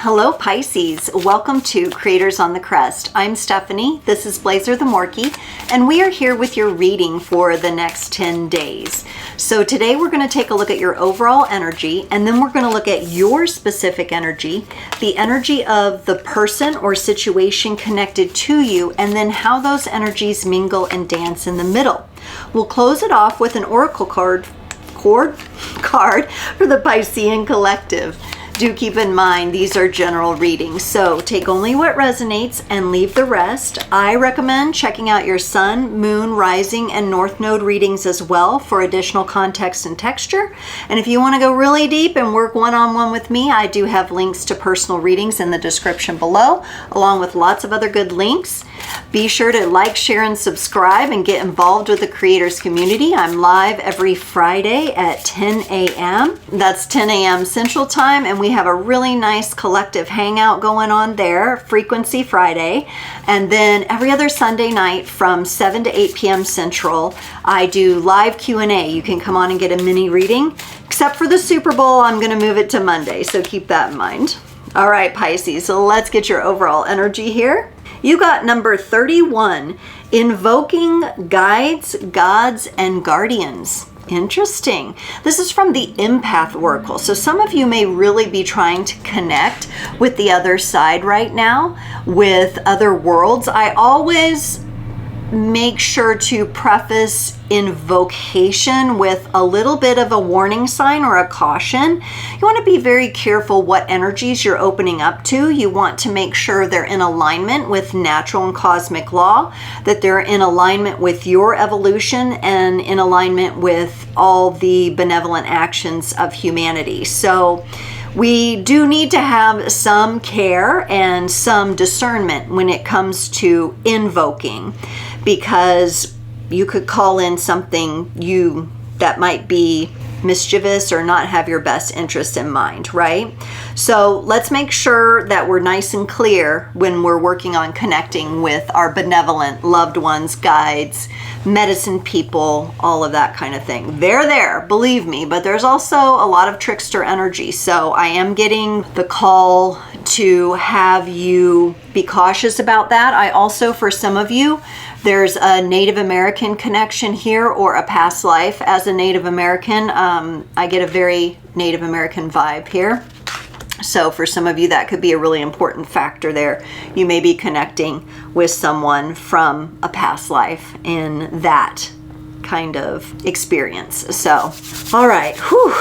Hello Pisces, welcome to Creators on the Crest. I'm Stephanie, this is Blazer the Morkie, and we are here with your reading for the next 10 days. So today we're going to take a look at your overall energy, and then we're going to look at your specific energy, the energy of the person or situation connected to you, and then how those energies mingle and dance in the middle. We'll close it off with an oracle card for the Piscean collective. Do keep in mind these are general readings, so take only what resonates and leave the rest. I recommend checking out your sun, moon, rising, and north node readings as well for additional context and texture. And if you want to go really deep and work one-on-one with me, I do have links to personal readings in the description below, along with lots of other good links. Be sure to like, share, and subscribe and get involved with the creators community. I'm live every Friday at 10 a.m. That's 10 a.m. Central Time, and we have a really nice collective hangout going on there, Frequency Friday. And then every other Sunday night from 7 to 8 p.m. Central, I do live Q&A. You can come on and get a mini reading. Except for the Super Bowl, I'm going to move it to Monday, so keep that in mind. All right, Pisces, so let's get your overall energy here. You got number 31, invoking guides, gods, and guardians. Interesting. This is from the Empath Oracle. So some of you may really be trying to connect with the other side right now, with other worlds. I always make sure to preface invocation with a little bit of a warning sign or a caution. You want to be very careful what energies you're opening up to. You want to make sure they're in alignment with natural and cosmic law, that they're in alignment with your evolution and in alignment with all the benevolent actions of humanity. So we do need to have some care and some discernment when it comes to invoking, because you could call in something that might be mischievous or not have your best interest in mind, right? So let's make sure that we're nice and clear when we're working on connecting with our benevolent loved ones, guides, medicine people, all of that kind of thing. They're there, believe me, but there's also a lot of trickster energy. So I am getting the call to have you be cautious about that. I also, for some of you, there's a Native American connection here or a past life as a Native American. I get a very Native American vibe here. So for some of you, that could be a really important factor there. You may be connecting with someone from a past life in that kind of experience. So, all right. Whew.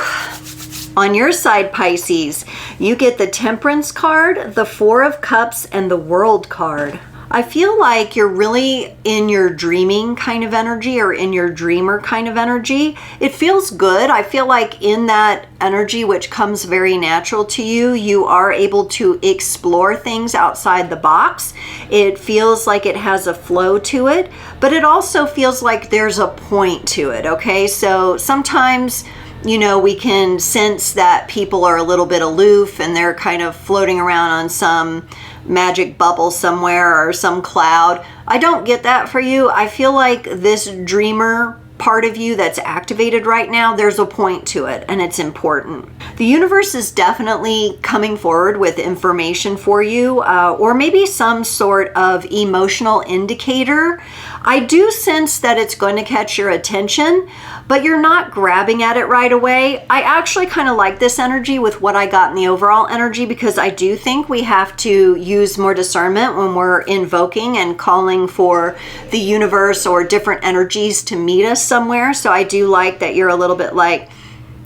On your side, Pisces, you get the Temperance card, the Four of Cups, and the World card. I feel like you're really in your dreaming kind of energy or in your dreamer kind of energy. It feels good. I feel like in that energy, which comes very natural to you, you are able to explore things outside the box. It feels like it has a flow to it, but it also feels like there's a point to it, okay? So sometimes, you know, we can sense that people are a little bit aloof and they're kind of floating around on some magic bubble somewhere or some cloud. I don't get that for you. I feel like this dreamer part of you that's activated right now, there's a point to it and it's important. The universe is definitely coming forward with information for you, or maybe some sort of emotional indicator. I do sense that it's going to catch your attention, but you're not grabbing at it right away. I actually kind of like this energy with what I got in the overall energy, because I do think we have to use more discernment when we're invoking and calling for the universe or different energies to meet us somewhere. So I do like that you're a little bit like,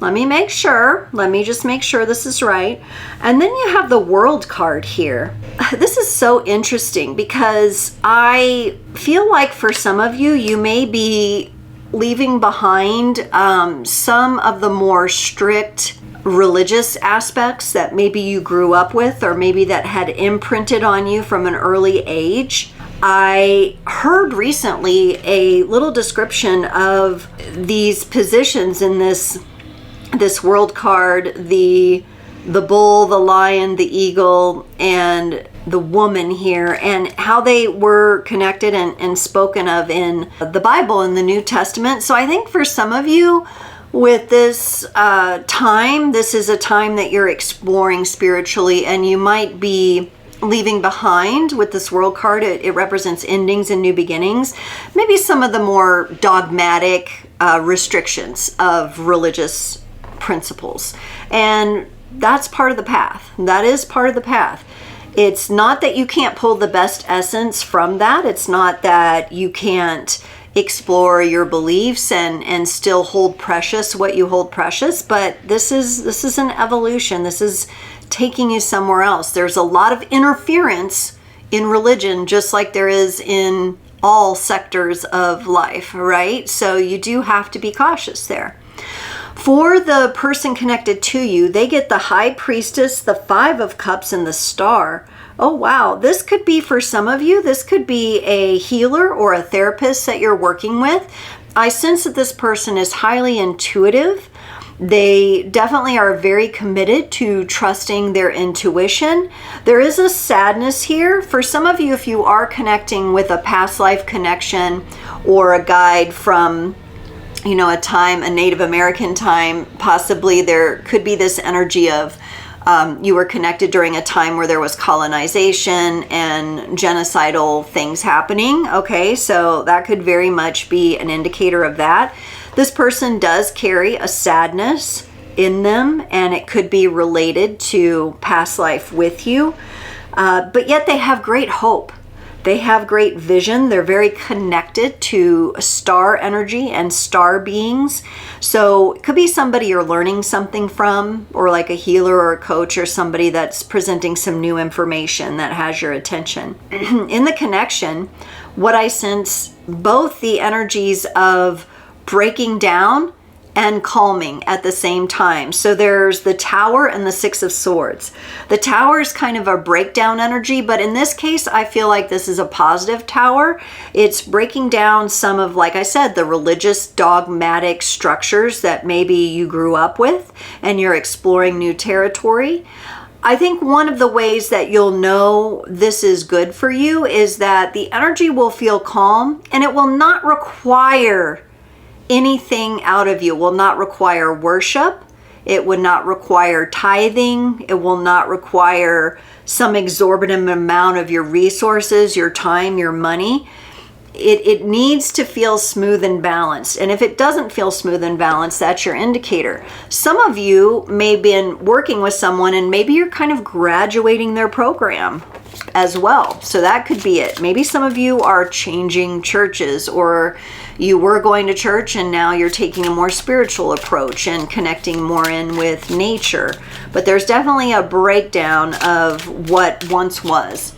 let me just make sure this is right. And then you have the World card here. This is so interesting because I feel like for some of you, you may be leaving behind some of the more strict religious aspects that maybe you grew up with, or maybe that had imprinted on you from an early age. I heard recently a little description of these positions in this World card, the bull, the lion, the eagle, and the woman here, and how they were connected and spoken of in the Bible in the New Testament. So I think for some of you, With this time, this is a time that you're exploring spiritually, and you might be leaving behind with this World card. It represents endings and new beginnings. Maybe some of the more dogmatic restrictions of religious principles. And that's part of the path. That is part of the path. It's not that you can't pull the best essence from that. It's not that you can't explore your beliefs and still hold precious what you hold precious, but this is an evolution. This is taking you somewhere else. There's a lot of interference in religion, just like there is in all sectors of life, right? So you do have to be cautious there. For the person connected to you, they get the High Priestess, the Five of Cups, and the Star. Oh, wow. This could be, for some of you, this could be a healer or a therapist that you're working with. I sense that this person is highly intuitive. They definitely are very committed to trusting their intuition. There is a sadness here. For some of you, if you are connecting with a past life connection or a guide from a time, a Native American time, possibly there could be this energy of you were connected during a time where there was colonization and genocidal things happening. Okay, so that could very much be an indicator of that. This person does carry a sadness in them, and it could be related to past life with you. But yet they have great hope. They have great vision. They're very connected to star energy and star beings. So it could be somebody you're learning something from, or like a healer or a coach, or somebody that's presenting some new information that has your attention. In the connection, what I sense, both the energies of breaking down and calming at the same time. So there's the Tower and the Six of Swords. The Tower is kind of a breakdown energy, but in this case, I feel like this is a positive Tower. It's breaking down some of, like I said, the religious dogmatic structures that maybe you grew up with, and you're exploring new territory. I think one of the ways that you'll know this is good for you is that the energy will feel calm, and it will not require anything out of you. It will not require worship. It would not require tithing. It will not require some exorbitant amount of your resources, your time, your money. It needs to feel smooth and balanced. And if it doesn't feel smooth and balanced, that's your indicator. Some of you may have been working with someone and maybe you're kind of graduating their program as well. So that could be it. Maybe some of you are changing churches, or you were going to church and now you're taking a more spiritual approach and connecting more in with nature. But there's definitely a breakdown of what once was,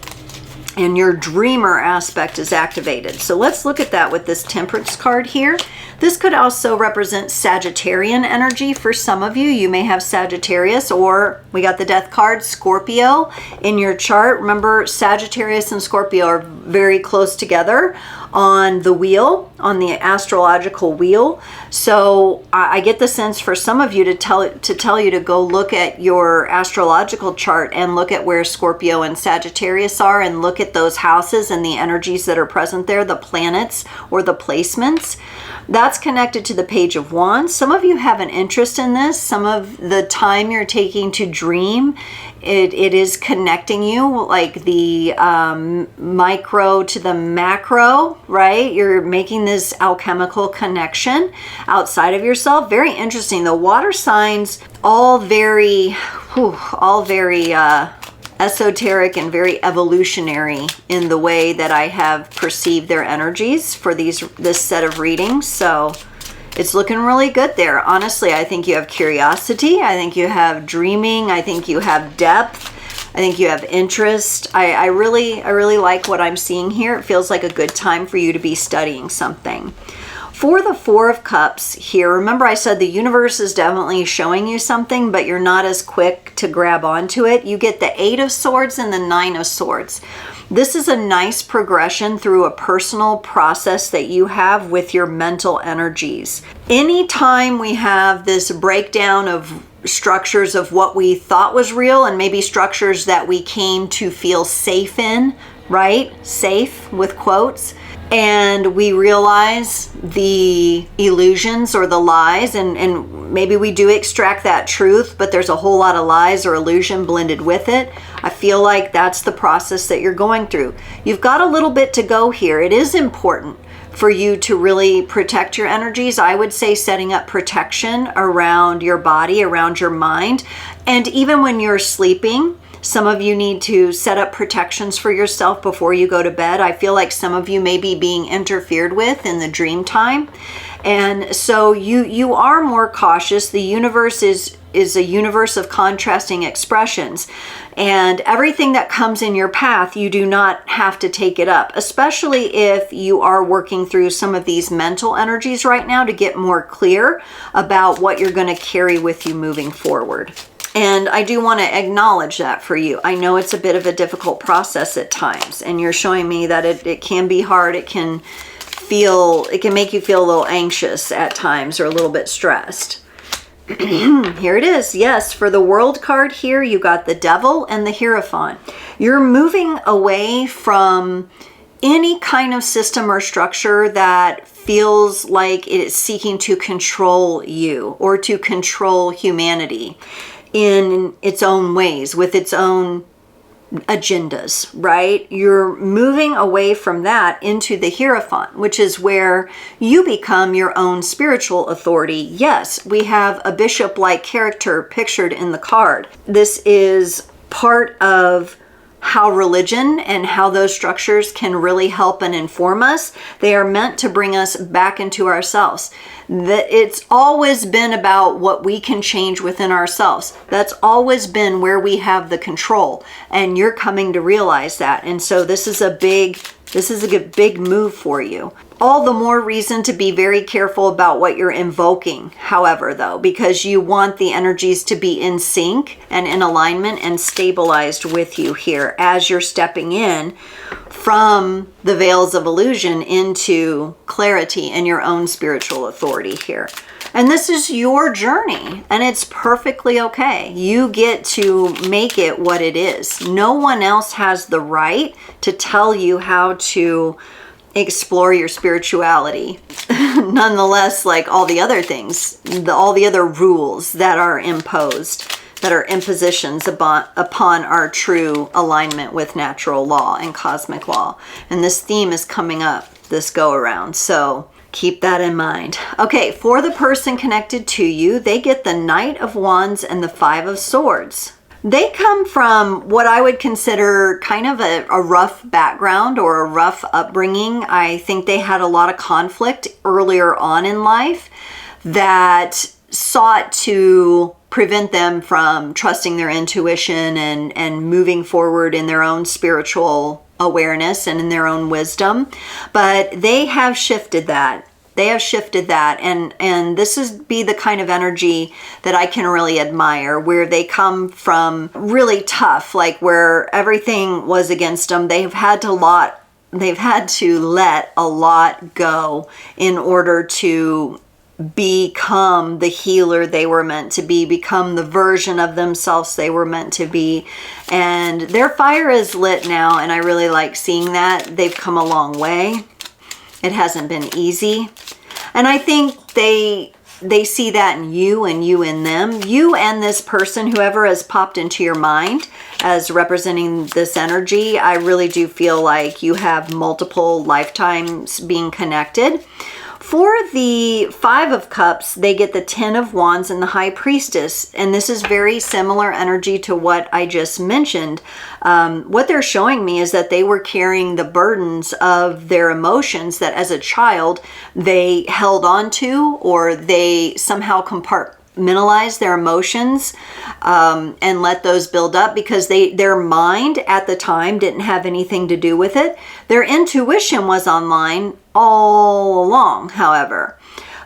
and your dreamer aspect is activated. So let's look at that with this Temperance card here. This could also represent Sagittarian energy for some of you. You may have Sagittarius, or we got the Death card, Scorpio in your chart. Remember, Sagittarius and Scorpio are very close together on the wheel, on the astrological wheel. So I get the sense for some of you to tell you to go look at your astrological chart and look at where Scorpio and Sagittarius are, and look at those houses and the energies that are present there, the planets or the placements. That's connected to the Page of Wands. Some of you have an interest in this. Some of the time you're taking to dream, it is connecting you, like the micro to the macro, right? You're making this alchemical connection outside of yourself. Very interesting. The water signs, all very esoteric and very evolutionary in the way that I have perceived their energies for this set of readings. So it's looking really good there. Honestly, I think you have curiosity. I think you have dreaming. I think you have depth. I think you have interest. I really like what I'm seeing here. It feels like a good time for you to be studying something. For the Four of Cups here, remember I said the universe is definitely showing you something, but you're not as quick to grab onto it. You get the Eight of Swords and the Nine of Swords. This is a nice progression through a personal process that you have with your mental energies. Anytime we have this breakdown of structures of what we thought was real, and maybe structures that we came to feel safe in, right? Safe with quotes. and we realize the illusions or the lies, and maybe we do extract that truth, but there's a whole lot of lies or illusion blended with it. I feel like that's the process that you're going through. You've got a little bit to go here. It is important for you to really protect your energies. I would say setting up protection around your body, around your mind, and even when you're sleeping, some of you need to set up protections for yourself before you go to bed. I feel like some of you may be being interfered with in the dream time. And so you are more cautious. The universe is a universe of contrasting expressions. And everything that comes in your path, you do not have to take it up, especially if you are working through some of these mental energies right now to get more clear about what you're going to carry with you moving forward. And I do want to acknowledge that for you. I know it's a bit of a difficult process at times, and you're showing me that it can be hard. It can make you feel a little anxious at times or a little bit stressed. Here it is. Yes, for the World card here, you got the Devil and the Hierophant. You're moving away from any kind of system or structure that feels like it is seeking to control you or to control humanity in its own ways, with its own agendas, right? You're moving away from that into the Hierophant, which is where you become your own spiritual authority. Yes, we have a bishop-like character pictured in the card. This is part of how religion and how those structures can really help and inform us. They are meant to bring us back into ourselves. It's always been about what we can change within ourselves. That's always been where we have the control, and you're coming to realize that. And so this is a big move for you. All the more reason to be very careful about what you're invoking, however, though, because you want the energies to be in sync and in alignment and stabilized with you here as you're stepping in from the veils of illusion into clarity and your own spiritual authority here. And this is your journey, and it's perfectly okay. You get to make it what it is. No one else has the right to tell you how to explore your spirituality. Nonetheless, like all the other things, all the other rules that are imposed, that are impositions upon our true alignment with natural law and cosmic law. And this theme is coming up this go around. So keep that in mind. Okay, for the person connected to you, they get the Knight of Wands and the Five of Swords. They come from what I would consider kind of a rough background or a rough upbringing. I think they had a lot of conflict earlier on in life that sought to prevent them from trusting their intuition and moving forward in their own spiritual awareness and in their own wisdom. But they have shifted that. And this is the kind of energy that I can really admire, where they come from really tough, like where everything was against them. They've had to let a lot go in order to become the healer they were meant to be, become the version of themselves they were meant to be. And their fire is lit now, and I really like seeing that. They've come a long way. It hasn't been easy. And I think they see that in you and you in them. You and this person, whoever has popped into your mind as representing this energy, I really do feel like you have multiple lifetimes being connected. For the Five of Cups, they get the Ten of Wands and the High Priestess. And this is very similar energy to what I just mentioned. What they're showing me is that they were carrying the burdens of their emotions that as a child they held on to, or they somehow compartmentalized their emotions and let those build up because their mind at the time didn't have anything to do with it. Their intuition was online all along, however,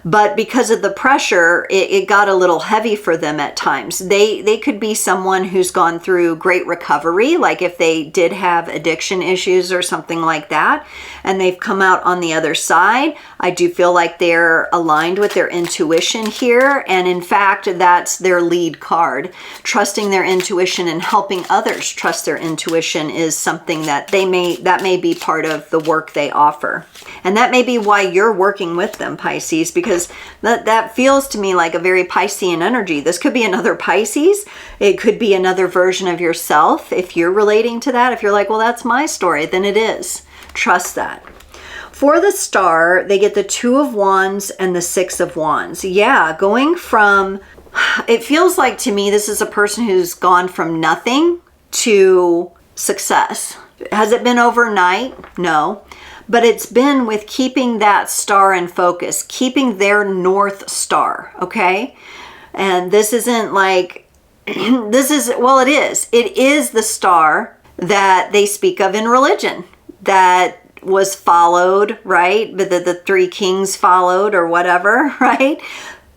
But because of the pressure, it got a little heavy for them at times. They could be someone who's gone through great recovery, like if they did have addiction issues or something like that, and they've come out on the other side. I do feel like they're aligned with their intuition here, and in fact, that's their lead card. Trusting their intuition and helping others trust their intuition is something that that may be part of the work they offer. And that may be why you're working with them, Pisces, because that feels to me like a very Piscean energy. This could be another Pisces. It could be another version of yourself. If you're relating to that, if you're like, well, that's my story, then it is. Trust that. For the star, they get the 2 of Wands and the 6 of Wands. Yeah, going from, it feels like to me, this is a person who's gone from nothing to success. Has it been overnight? No. But it's been with keeping that star in focus, keeping their North Star, okay? And this isn't like, this is, well, it is. It is the star that they speak of in religion, that was followed, right? But the 3 kings followed or whatever, right?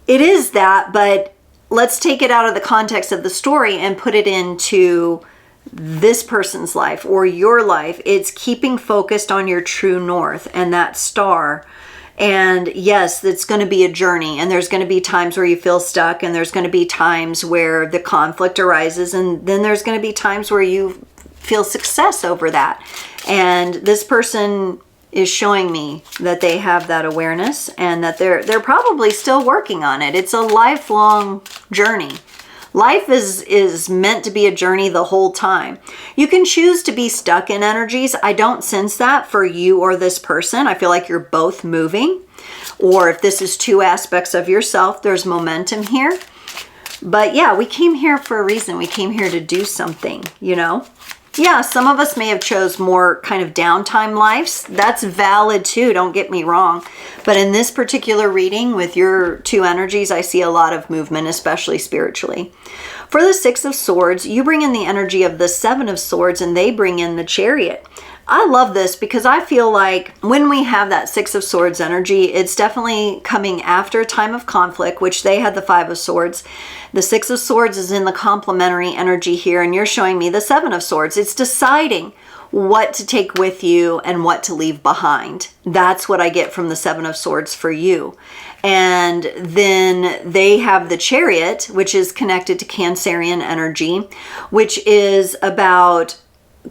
It is that, but let's take it out of the context of the story and put it into this person's life or your life. It's keeping focused on your true north and that star. And yes, it's going to be a journey, and there's going to be times where you feel stuck, and there's going to be times where the conflict arises, and then there's going to be times where you feel success over that. And this person is showing me that they have that awareness and that they're probably still working on it. It's a lifelong journey. Life is meant to be a journey the whole time. You can choose to be stuck in energies. I don't sense that for you or this person. I feel like you're both moving. Or if this is 2 aspects of yourself, there's momentum here. But yeah, we came here for a reason. We came here to do something, you know? Yeah, some of us may have chose more kind of downtime lives. That's valid too, don't get me wrong. But in this particular reading with your 2 energies, I see a lot of movement, especially spiritually. For the 6 of Swords, you bring in the energy of the 7 of Swords, and they bring in the Chariot. I love this because I feel like when we have that 6 of Swords energy, it's definitely coming after a time of conflict, which they had the 5 of Swords. The 6 of Swords is in the complementary energy here, and you're showing me the 7 of Swords. It's deciding what to take with you and what to leave behind. That's what I get from the 7 of Swords for you. And then they have the Chariot, which is connected to Cancerian energy, which is about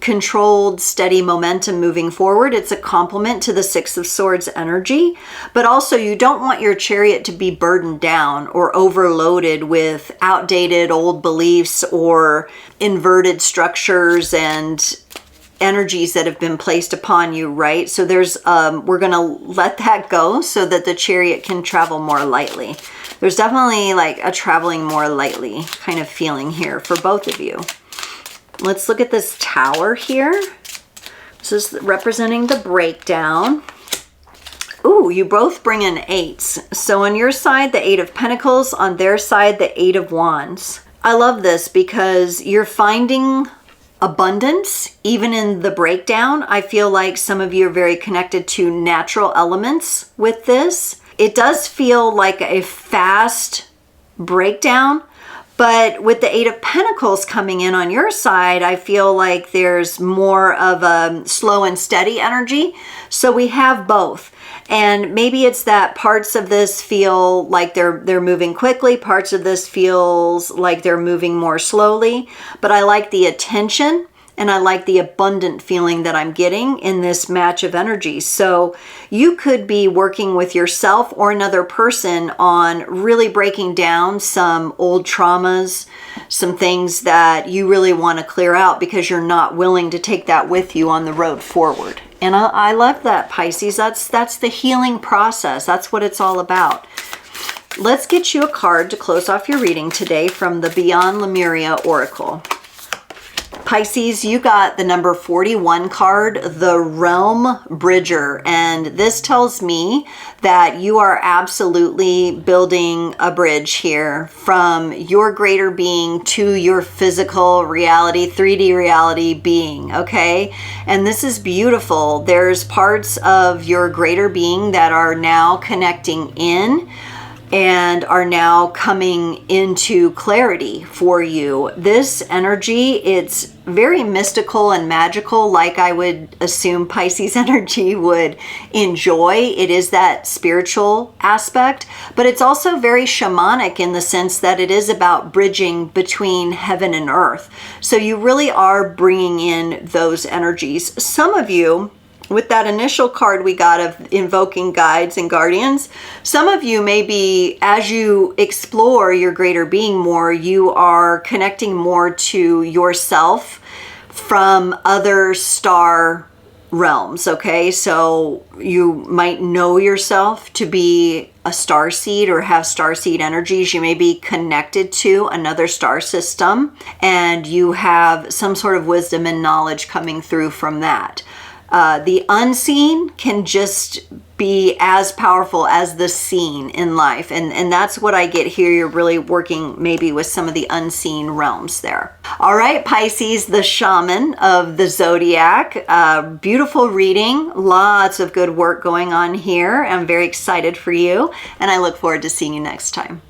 controlled, steady momentum moving forward. It's a complement to the 6 of Swords energy, but also you don't want your Chariot to be burdened down or overloaded with outdated old beliefs or inverted structures and energies that have been placed upon you, right? So there's, we're going to let that go so that the Chariot can travel more lightly. There's definitely like a traveling more lightly kind of feeling here for both of you. Let's look at this Tower here. This is representing the breakdown. Ooh, you both bring in 8s. So on your side, the 8 of Pentacles. On their side, the 8 of Wands. I love this because you're finding abundance even in the breakdown. I feel like some of you are very connected to natural elements with this. It does feel like a fast breakdown. But with the 8 of Pentacles coming in on your side, I feel like there's more of a slow and steady energy. So we have both. And maybe it's that parts of this feel like they're moving quickly. Parts of this feels like they're moving more slowly. But I like the attention and I like the abundant feeling that I'm getting in this match of energies. So you could be working with yourself or another person on really breaking down some old traumas, some things that you really want to clear out because you're not willing to take that with you on the road forward. And I love that, Pisces. That's the healing process. That's what it's all about. Let's get you a card to close off your reading today from the Beyond Lemuria Oracle. Pisces, you got the number 41 card, the Realm Bridger, and this tells me that you are absolutely building a bridge here from your greater being to your physical reality, 3D reality being, okay? And this is beautiful. There's parts of your greater being that are now connecting in. and are now coming into clarity for you. This energy, it's very mystical and magical, like I would assume Pisces energy would enjoy. It is that spiritual aspect, but it's also very shamanic in the sense that it is about bridging between heaven and earth. So you really are bringing in those energies. Some of you, with that initial card we got of invoking guides and guardians, some of you maybe, as you explore your greater being more, you are connecting more to yourself from other star realms, okay? So you might know yourself to be a starseed or have starseed energies. You may be connected to another star system, and you have some sort of wisdom and knowledge coming through from that. The unseen can just be as powerful as the seen in life. And that's what I get here. You're really working maybe with some of the unseen realms there. All right, Pisces, the shaman of the zodiac. Beautiful reading. Lots of good work going on here. I'm very excited for you. And I look forward to seeing you next time.